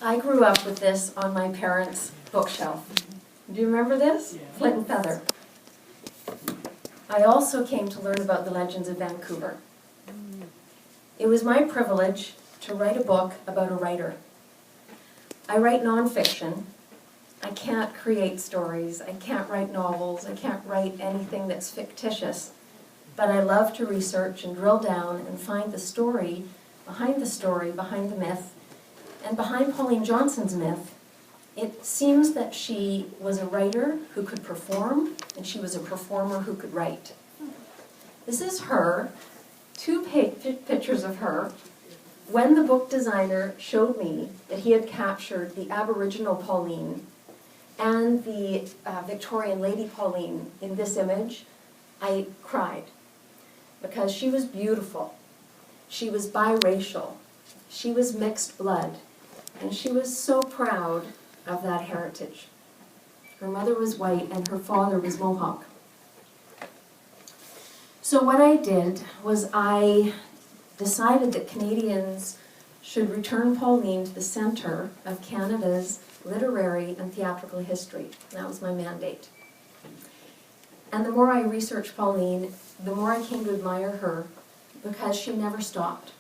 I grew up with this on my parents' bookshelf. Do you remember this? Yeah. Flint and Feather. I also came to learn about the legends of Vancouver. It was my privilege to write a book about a writer. I write nonfiction. I can't create stories. I can't write novels. I can't write anything that's fictitious. But I love to research and drill down and find the story, behind the myth, and behind Pauline Johnson's myth. It seems that she was a writer who could perform, and she was a performer who could write. This is her, two pictures of her, when the book designer showed me that he had captured the Aboriginal Pauline and the Victorian Lady Pauline in this image. I cried because she was beautiful, she was biracial, she was mixed blood, and she was so proud of that heritage. Her mother was white and her father was Mohawk. So what I did was I decided that Canadians should return Pauline to the center of Canada's literary and theatrical history. That was my mandate. And the more I researched Pauline, the more I came to admire her because she never stopped.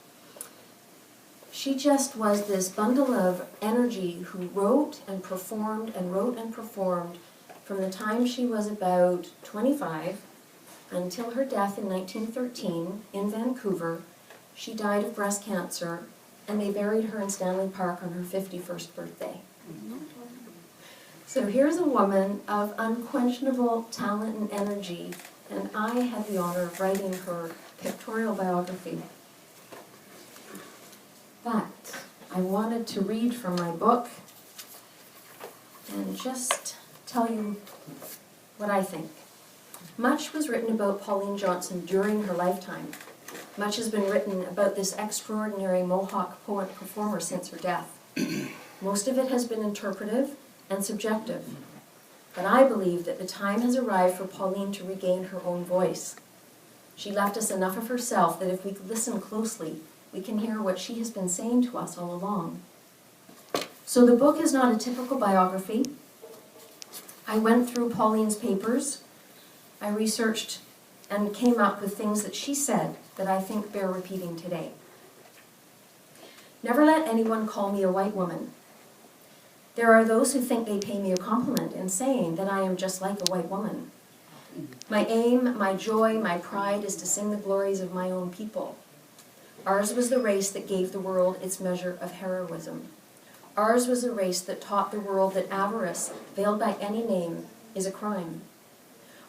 She just was this bundle of energy who wrote and performed and wrote and performed from the time she was about 25 until her death in 1913 in Vancouver. She died of breast cancer, and they buried her in Stanley Park on her 51st birthday. So here's a woman of unquestionable talent and energy, and I had the honor of writing her pictorial biography. But I wanted to read from my book and just tell you what I think. Much was written about Pauline Johnson during her lifetime. Much has been written about this extraordinary Mohawk poet-performer since her death. Most of it has been interpretive and subjective. But I believe that the time has arrived for Pauline to regain her own voice. She left us enough of herself that if we listen closely, we can hear what she has been saying to us all along. So the book is not a typical biography. I went through Pauline's papers. I researched and came up with things that she said that I think bear repeating today. Never let anyone call me a white woman. There are those who think they pay me a compliment in saying that I am just like a white woman. My aim, my joy, my pride is to sing the glories of my own people. Ours was the race that gave the world its measure of heroism. Ours was a race that taught the world that avarice, veiled by any name, is a crime.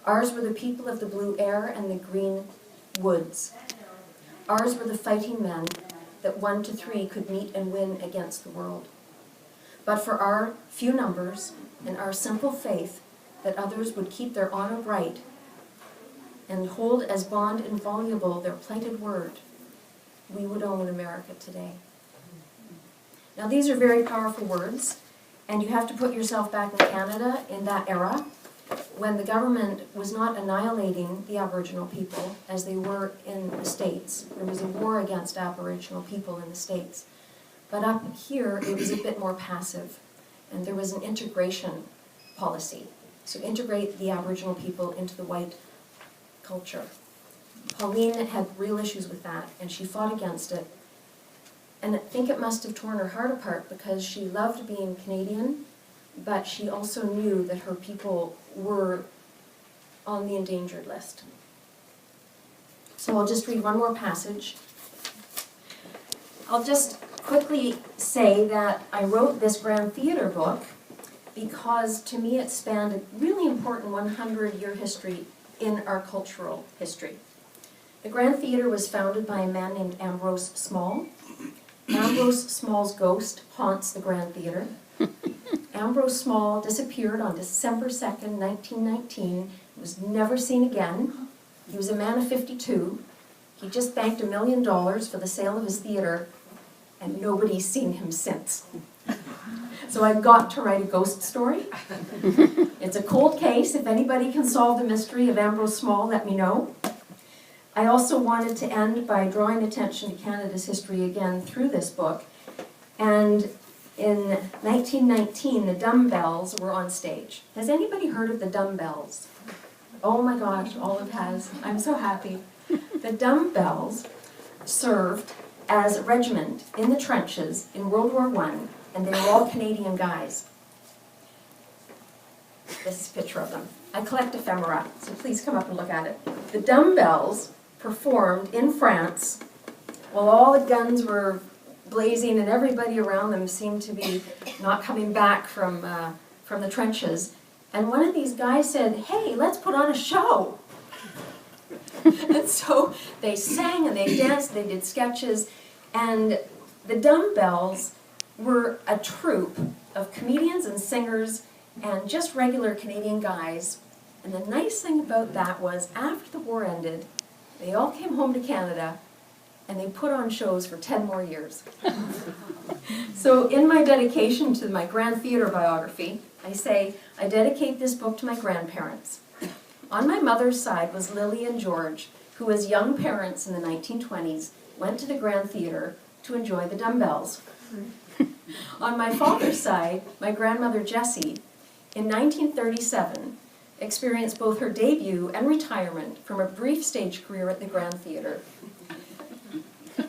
Ours were the people of the blue air and the green woods. Ours were the fighting men that 1 to 3 could meet and win against the world. But for our few numbers and our simple faith that others would keep their honor bright and hold as bond inviolable their plighted word, we would own America today. Now these are very powerful words, and you have to put yourself back in Canada in that era when the government was not annihilating the Aboriginal people as they were in the States. There was a war against Aboriginal people in the States. But up here, it was a bit more passive, and there was an integration policy. So integrate the Aboriginal people into the white culture. Pauline had real issues with that, and she fought against it. And I think it must have torn her heart apart because she loved being Canadian, but she also knew that her people were on the endangered list. So I'll just read one more passage. I'll just quickly say that I wrote this Grand Theatre book because to me it spanned a really important 100-year history in our cultural history. The Grand Theatre was founded by a man named Ambrose Small. Ambrose Small's ghost haunts the Grand Theatre. Ambrose Small disappeared on December 2nd, 1919. He was never seen again. He was a man of 52. He just banked $1 million for the sale of his theatre, and nobody's seen him since. So I've got to write a ghost story. It's a cold case. If anybody can solve the mystery of Ambrose Small, let me know. I also wanted to end by drawing attention to Canada's history again through this book. And In 1919, the Dumbbells were on stage. Has anybody heard of the Dumbbells? Oh my gosh, Olive has. I'm so happy. The Dumbbells served as a regiment in the trenches in World War I, and they were all Canadian guys. This is a picture of them. I collect ephemera, so please come up and look at it. The Dumbbells performed in France while all the guns were blazing and everybody around them seemed to be not coming back from the trenches. And one of these guys said, "Hey, let's put on a show." And so they sang and they danced, they did sketches, and the Dumbbells were a troupe of comedians and singers and just regular Canadian guys. And the nice thing about that was, after the war ended, they all came home to Canada and they put on shows for 10 more years. So in my dedication to my Grand Theatre biography, I say, I dedicate this book to my grandparents. On my mother's side was Lily and George, who as young parents in the 1920s went to the Grand Theatre to enjoy the Dumbbells. On my father's side, my grandmother Jessie, in 1937, experienced both her debut and retirement from a brief stage career at the Grand Theatre.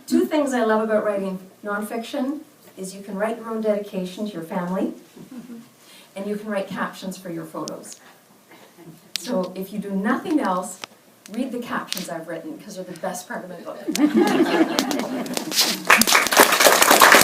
Two things I love about writing nonfiction is you can write your own dedication to your family, and you can write captions for your photos. So if you do nothing else, read the captions I've written, because they're the best part of my book.